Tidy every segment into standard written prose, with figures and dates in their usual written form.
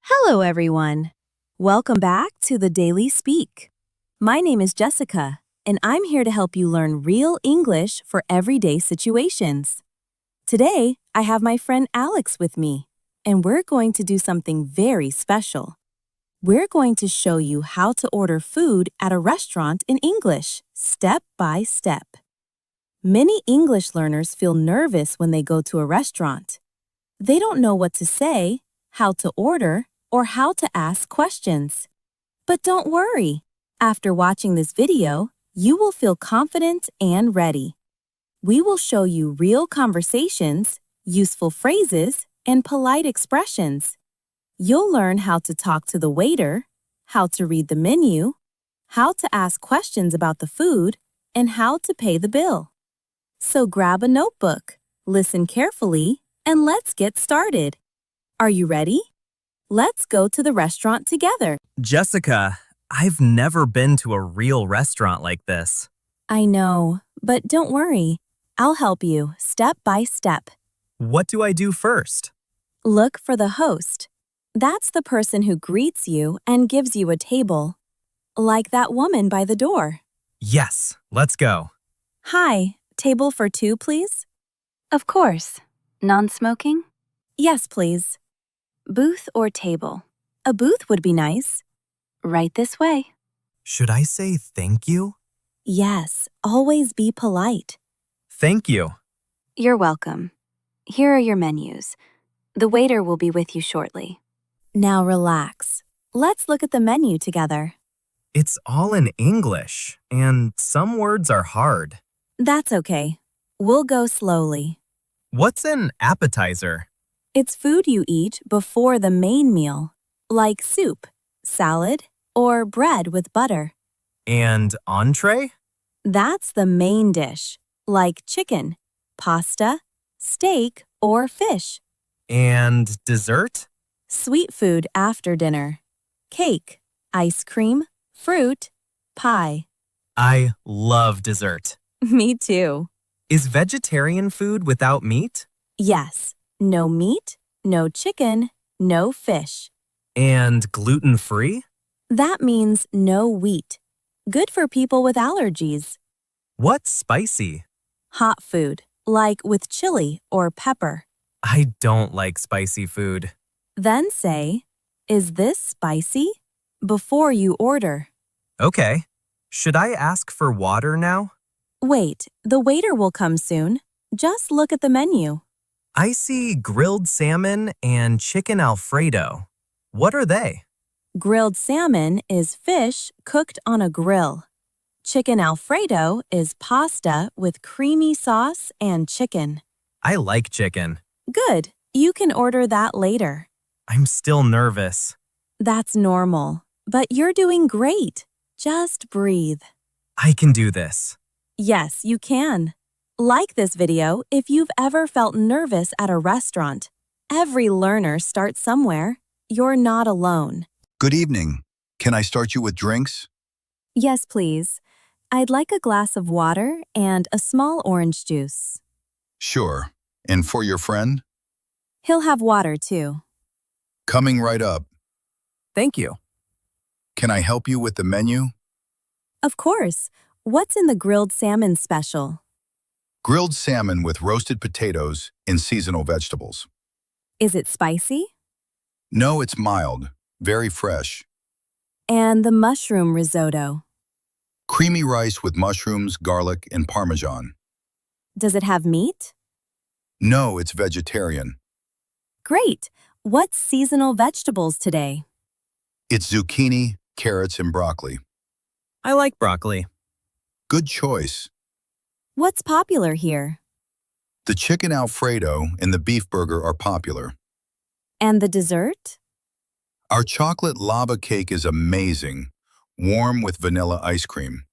Hello, everyone. Welcome back to the Daily Speak. My name is Jessica, and I'm here to help you learn real English for everyday situations. Today, I have my friend Alex with me, and we're going to do something very special. We're going to show you how to order food at a restaurant in English, step by step. Many English learners feel nervous when they go to a restaurant. They don't know what to say, how to order, or how to ask questions. But don't worry. After watching this video, you will feel confident and ready. We will show you real conversations, useful phrases, and polite expressions. You'll learn how to talk to the waiter, how to read the menu, how to ask questions about the food, and how to pay the bill. So grab a notebook, listen carefully, and let's get started. Are you ready? Let's go to the restaurant together. Jessica, I've never been to a real restaurant like this. I know, but don't worry. I'll help you step by step. What do I do first? Look for the host. That's the person who greets you and gives you a table. Like that woman by the door. Yes, let's go. Hi, table for two, please? Of course. Non-smoking? Yes, please. Booth or table? A booth would be nice. Right this way. Should I say thank you? Yes, always be polite. Thank you. You're welcome. Here are your menus. The waiter will be with you shortly. Now relax. Let's look at the menu together. It's all in English, and some words are hard. That's okay. We'll go slowly. What's an appetizer? It's food you eat before the main meal, like soup, salad, or bread with butter. And entree? That's the main dish, like chicken, pasta, steak, or fish. And dessert? Sweet food after dinner. Cake, ice cream, fruit, pie. I love dessert. Me too. Is vegetarian food without meat? Yes, no meat, no chicken, no fish. And gluten-free? That means no wheat. Good for people with allergies. What's spicy? Hot food, like with chili or pepper. I don't like spicy food. Then say, "Is this spicy?" before you order. Okay. Should I ask for water now? Wait, the waiter will come soon. Just look at the menu. I see grilled salmon and chicken Alfredo. What are they? Grilled salmon is fish cooked on a grill. Chicken Alfredo is pasta with creamy sauce and chicken. I like chicken. Good. You can order that later. I'm still nervous. That's normal, but you're doing great. Just breathe. I can do this. Yes, you can. Like this video if you've ever felt nervous at a restaurant. Every learner starts somewhere. You're not alone. Good evening. Can I start you with drinks? Yes, please. I'd like a glass of water and a small orange juice. Sure. And for your friend? He'll have water too. Coming right up. Thank you. Can I help you with the menu? Of course. What's in the grilled salmon special? Grilled salmon with roasted potatoes and seasonal vegetables. Is it spicy? No, it's mild, very fresh. And the mushroom risotto. Creamy rice with mushrooms, garlic, and Parmesan. Does it have meat? No, it's vegetarian. Great. What's seasonal vegetables today? It's zucchini, carrots, and broccoli. I like broccoli. Good choice. What's popular here? The chicken Alfredo and the beef burger are popular. And the dessert? Our chocolate lava cake is amazing, warm with vanilla ice cream.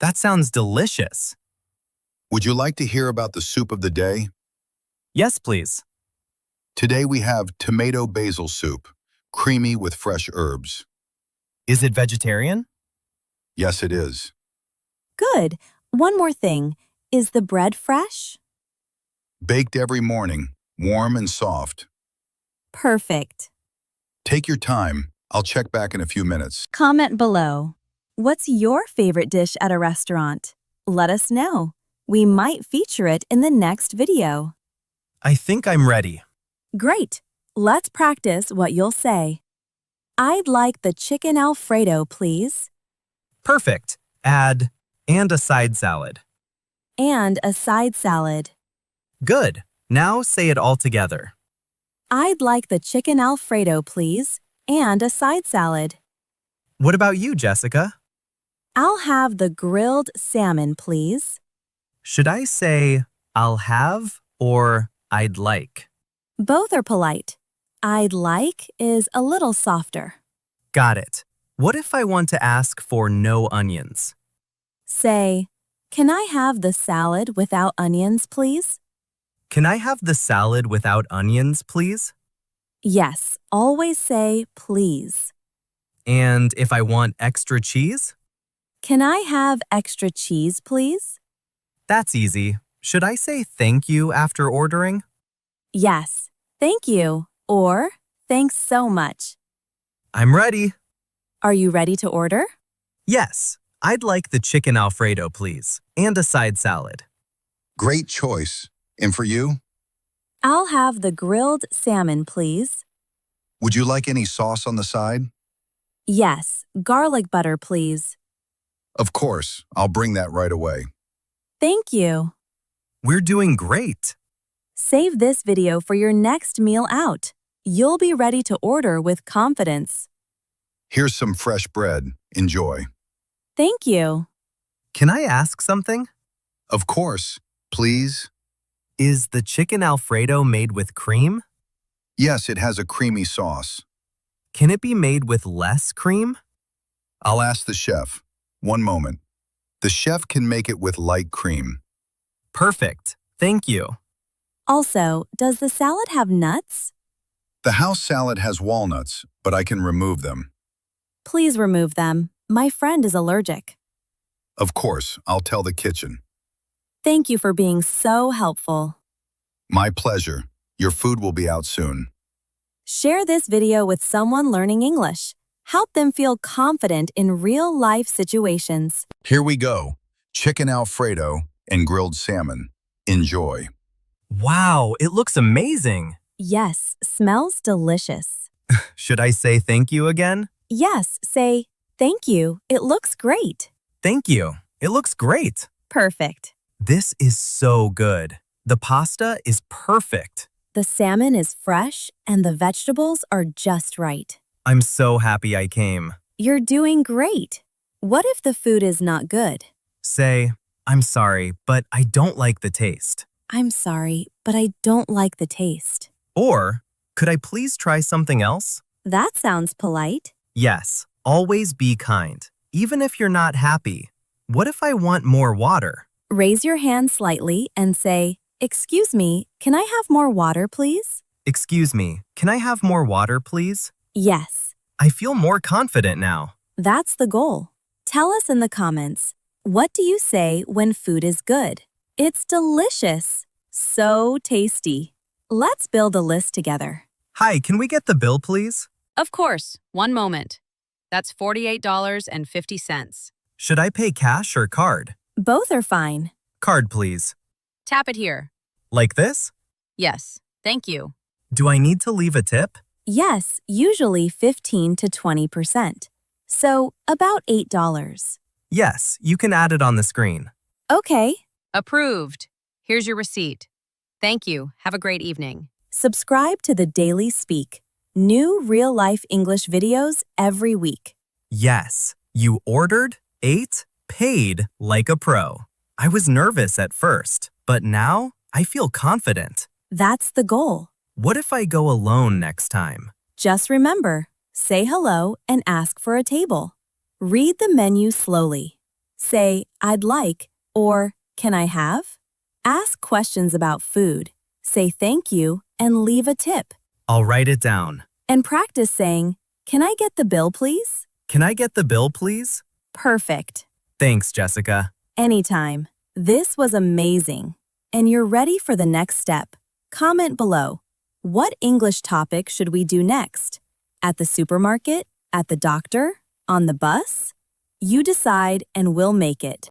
That sounds delicious. Would you like to hear about the soup of the day? Yes, please. Today we have tomato basil soup, creamy with fresh herbs. Is it vegetarian? Yes, it is. Good. One more thing. Is the bread fresh? Baked every morning, warm and soft. Perfect. Take your time. I'll check back in a few minutes. Comment below. What's your favorite dish at a restaurant? Let us know. We might feature it in the next video. I think I'm ready. Great. Let's practice what you'll say. I'd like the chicken Alfredo, please. Perfect. Add, and a side salad. And a side salad. Good. Now say it all together. I'd like the chicken Alfredo, please, and a side salad. What about you, Jessica? I'll have the grilled salmon, please. Should I say, I'll have, or I'd like? Both are polite. I'd like is a little softer. Got it. What if I want to ask for no onions? Say, can I have the salad without onions, please? Can I have the salad without onions, please? Yes, always say please. And if I want extra cheese? Can I have extra cheese, please? That's easy. Should I say thank you after ordering? Yes, thank you, or thanks so much. I'm ready. Are you ready to order? Yes, I'd like the chicken Alfredo, please, and a side salad. Great choice. And for you? I'll have the grilled salmon, please. Would you like any sauce on the side? Yes, garlic butter, please. Of course. I'll bring that right away. Thank you. We're doing great. Save this video for your next meal out. You'll be ready to order with confidence. Here's some fresh bread. Enjoy. Thank you. Can I ask something? Of course. Please? Is the chicken Alfredo made with cream? Yes, it has a creamy sauce. Can it be made with less cream? I'll ask the chef. One moment. The chef can make it with light cream. Perfect. Thank you. Also, does the salad have nuts? The house salad has walnuts, but I can remove them. Please remove them. My friend is allergic. Of course, I'll tell the kitchen. Thank you for being so helpful. My pleasure. Your food will be out soon. Share this video with someone learning English. Help them feel confident in real-life situations. Here we go. Chicken Alfredo and grilled salmon. Enjoy. Wow, it looks amazing. Yes, smells delicious. Should I say thank you again? Yes, say, thank you. It looks great. Thank you. It looks great. Perfect. This is so good. The pasta is perfect. The salmon is fresh and the vegetables are just right. I'm so happy I came. You're doing great. What if the food is not good? Say, I'm sorry, but I don't like the taste. I'm sorry, but I don't like the taste. Or, could I please try something else? That sounds polite. Yes, always be kind, even if you're not happy. What if I want more water? Raise your hand slightly and say, excuse me, can I have more water, please? Excuse me, can I have more water, please? Yes. I feel more confident now. That's the goal. Tell us in the comments, what do you say when food is good? It's delicious. So tasty. Let's build a list together. Hi, can we get the bill, please? Of course. One moment. That's $48.50. Should I pay cash or card? Both are fine. Card, please. Tap it here. Like this? Yes. Thank you. Do I need to leave a tip? Yes, usually 15 to 20%. So about $8. Yes, you can add it on the screen. Okay. Approved. Here's your receipt. Thank you. Have a great evening. Subscribe to the Daily Speak. New real-life English videos every week. Yes, you ordered, ate, paid like a pro. I was nervous at first, but now I feel confident. That's the goal. What if I go alone next time? Just remember, say hello and ask for a table. Read the menu slowly. Say, I'd like, or can I have? Ask questions about food. Say thank you and leave a tip. I'll write it down. And practice saying, can I get the bill, please? Can I get the bill, please? Perfect. Thanks, Jessica. Anytime. This was amazing. And you're ready for the next step. Comment below. What English topic should we do next? At the supermarket? At the doctor? On the bus? You decide and we'll make it.